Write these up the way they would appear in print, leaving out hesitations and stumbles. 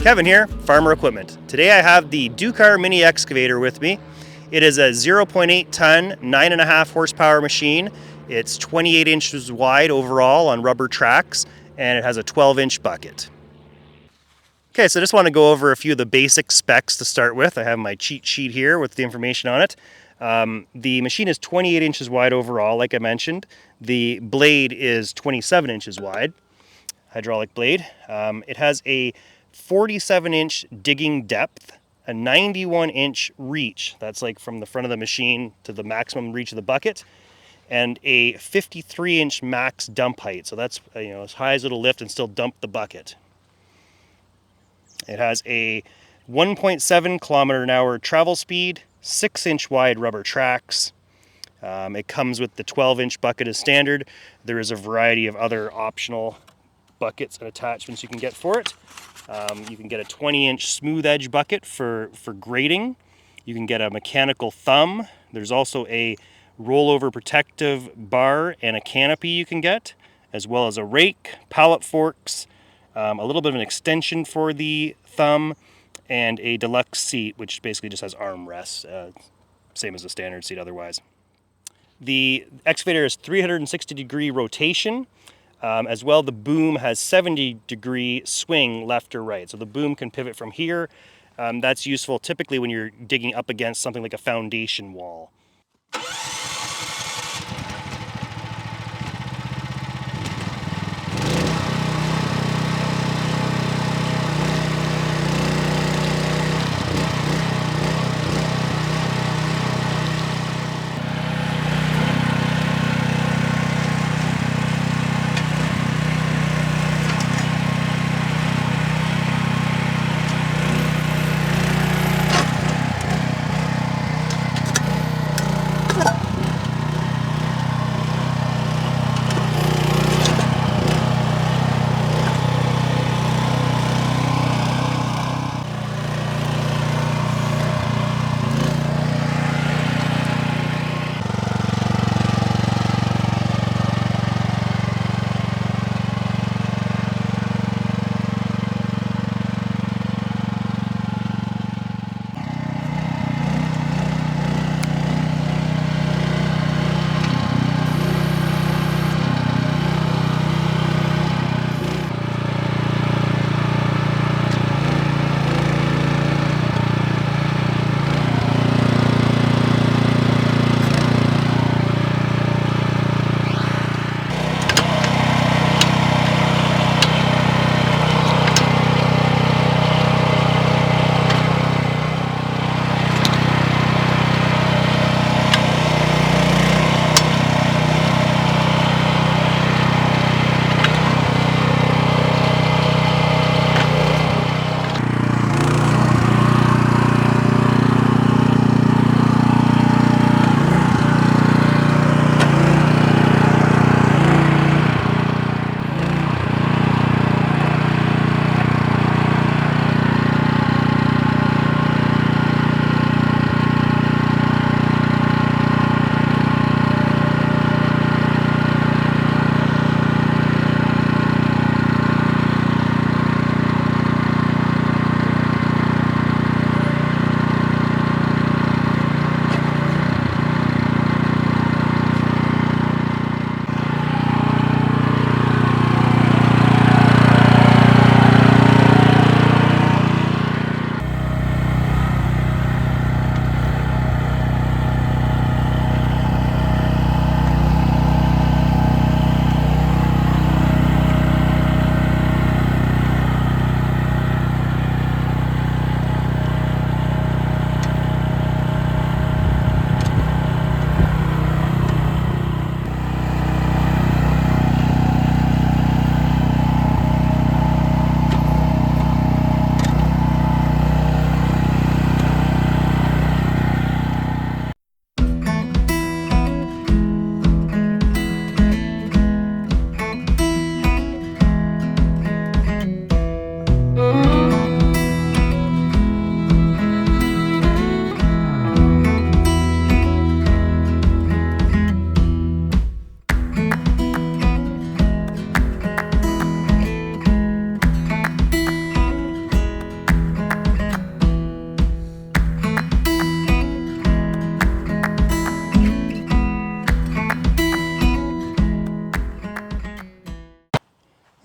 Kevin here, Farmer Equipment. Today I have the Ducar mini excavator with me. It is a 0.8 ton, 9.5 horsepower machine. It's 28 inches wide overall on rubber tracks, and it has a 12-inch bucket. Okay, so I just want to go over a few of the basic specs to start with. I have my cheat sheet here with the information on it. The machine is 28 inches wide overall, like I mentioned. The blade is 27 inches wide, hydraulic blade. It has a 47-inch digging depth, a 91-inch reach, that's like from the front of the machine to the maximum reach of the bucket, and a 53-inch max dump height, so that's as high as it'll lift and still dump the bucket. It has a 1.7 km/h travel speed, 6-inch wide rubber tracks. It comes with the 12-inch bucket as standard. There is a variety of other optional buckets and attachments you can get for it. You can get a 20-inch smooth edge bucket for grading. You can get a mechanical thumb. There's also a rollover protective bar and a canopy you can get, as well as a rake, pallet forks, a little bit of an extension for the thumb, and a deluxe seat, which basically just has armrests, same as a standard seat otherwise. The excavator is 360-degree rotation. As well, the boom has 70-degree swing left or right. So the boom can pivot from here. That's useful typically when you're digging up against something like a foundation wall.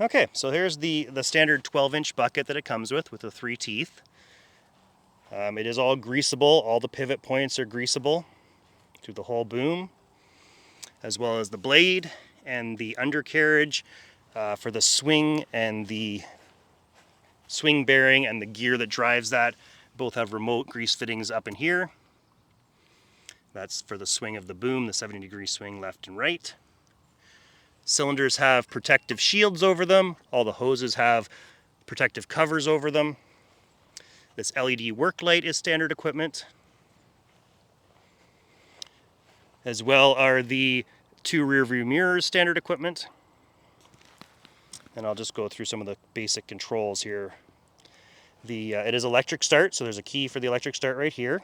Okay, so here's the standard 12-inch bucket that it comes with the 3 teeth. It is all greasable. All the pivot points are greasable through the whole boom, as well as the blade and the undercarriage for the swing and the swing bearing and the gear that drives that. Both have remote grease fittings up in here. That's for the swing of the boom, the 70-degree swing left and right. Cylinders have protective shields over them. All the hoses have protective covers over them. This LED work light is standard equipment. As well are the 2 rear view mirrors, standard equipment. And I'll just go through some of the basic controls here. It is electric start, so there's a key for the electric start right here.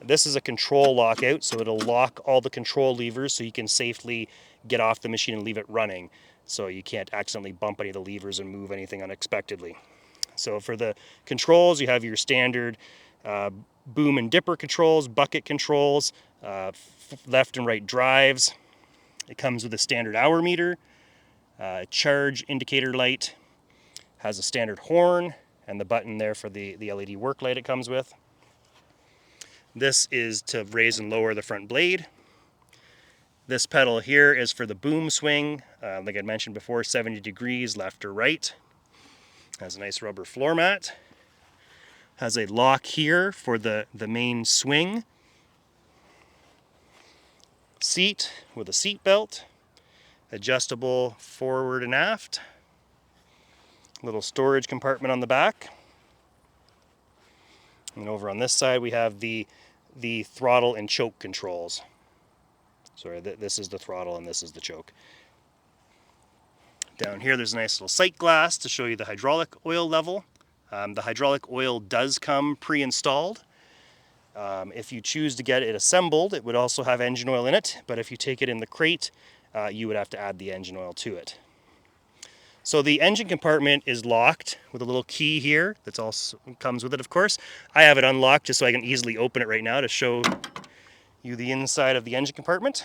This is a control lockout, so it'll lock all the control levers so you can safely get off the machine and leave it running. So you can't accidentally bump any of the levers and move anything unexpectedly. So for the controls, you have your standard boom and dipper controls, bucket controls, left and right drives. It comes with a standard hour meter, charge indicator light, has a standard horn, and the button there for the LED work light it comes with. This is to raise and lower the front blade. This pedal here is for the boom swing, like I mentioned before, 70 degrees left or right. Has a nice rubber floor mat. Has a lock here for the main swing. Seat with a seat belt. Adjustable forward and aft. Little storage compartment on the back. And over on this side we have the throttle and choke controls. Sorry, this is the throttle and this is the choke. Down here there's a nice little sight glass to show you the hydraulic oil level. The hydraulic oil does come pre-installed. If you choose to get it assembled, it would also have engine oil in it, but if you take it in the crate, you would have to add the engine oil to it. So the engine compartment is locked with a little key here that also comes with it, of course. I have it unlocked just so I can easily open it right now to show you the inside of the engine compartment.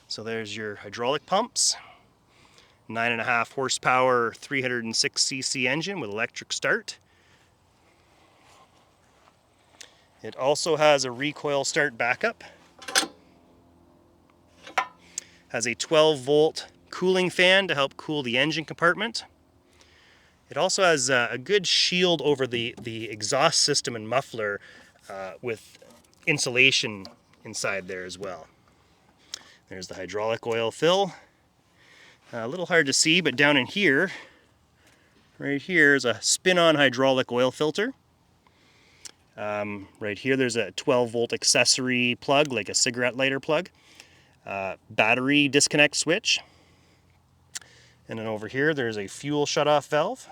So there's your hydraulic pumps. 9.5 horsepower, 306cc engine with electric start. It also has a recoil start backup. Has a 12-volt cooling fan to help cool the engine compartment. It also has a good shield over the exhaust system and muffler with insulation inside there as well. There's the hydraulic oil fill. A little hard to see, but down in here, right here is a spin-on hydraulic oil filter. Right here there's a 12-volt accessory plug, like a cigarette lighter plug. Battery disconnect switch. And then over here there's a fuel shutoff valve.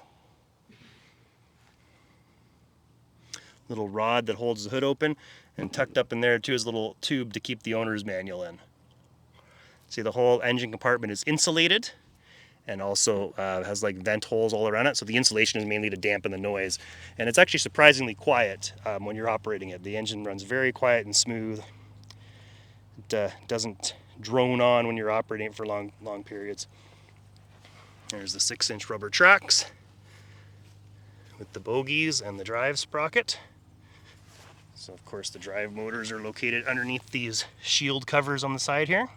Little rod that holds the hood open, and tucked up in there too is a little tube to keep the owner's manual in. See, the whole engine compartment is insulated and also has like vent holes all around it. So the insulation is mainly to dampen the noise. And it's actually surprisingly quiet when you're operating it. The engine runs very quiet and smooth. It doesn't drone on when you're operating it for long periods. There's the 6-inch rubber tracks with the bogies and the drive sprocket. So of course the drive motors are located underneath these shield covers on the side here.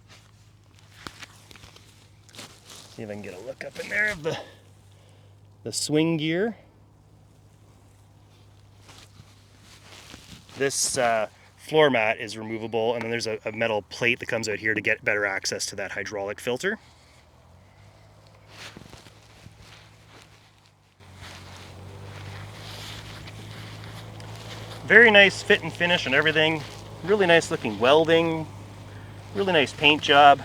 See if I can get a look up in there of the swing gear. This floor mat is removable, and then there's a metal plate that comes out here to get better access to that hydraulic filter. Very nice fit and finish on everything. Really nice looking welding. Really nice paint job.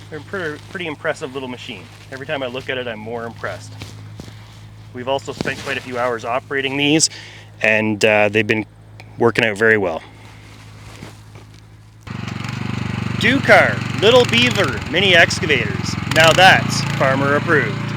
They're a pretty impressive little machine. Every time I look at it, I'm more impressed. We've also spent quite a few hours operating these, and they've been working out very well. Ducar Little Beaver mini excavators. Now that's farmer approved.